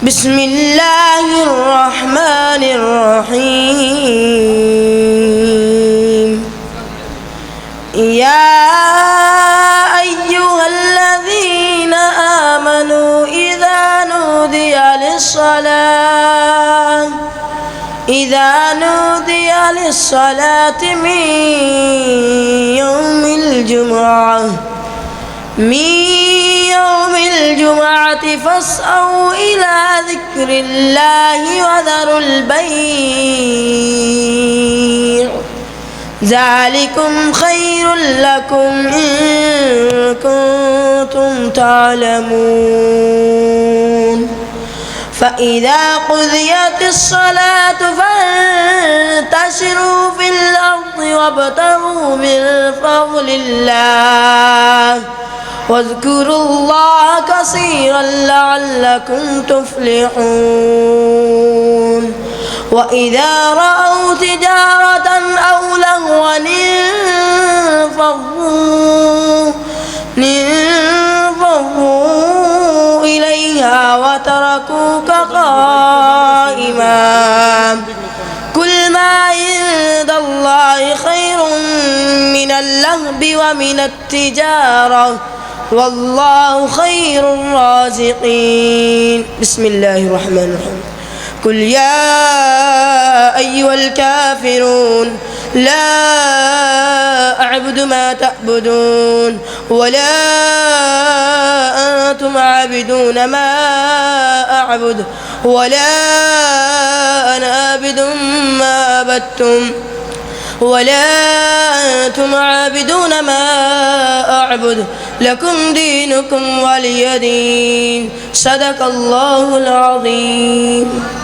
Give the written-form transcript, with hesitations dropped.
بسم الله الرحمن الرحيم. يا أيها الذين آمنوا إذا نودي للصلاة من يوم الجمعة فاسعوا إلى ذكر الله وذروا البيع ذلكم خير لكم إن كنتم تعلمون. فإذا قضيت الصلاة فانتشروا في الأرض وابتغوا من فضل الله واذكروا الله كثيرا لعلكم تفلحون. وإذا رأوا تجارة أو لهوا انفضوا إليها وتركوك قائما. قل ما عند الله خير من اللهو ومن التجارة والله خير الرازقين. بسم الله الرحمن الرحيم. قل يا أيها الكافرون لا أعبد ما تعبدون ولا أنتم عابدون ما أعبد ولا أنا عابد ما عبدتم ولا أنتم عابدون ما أعبد لكم دينكم ولي دين. صدق الله العظيم.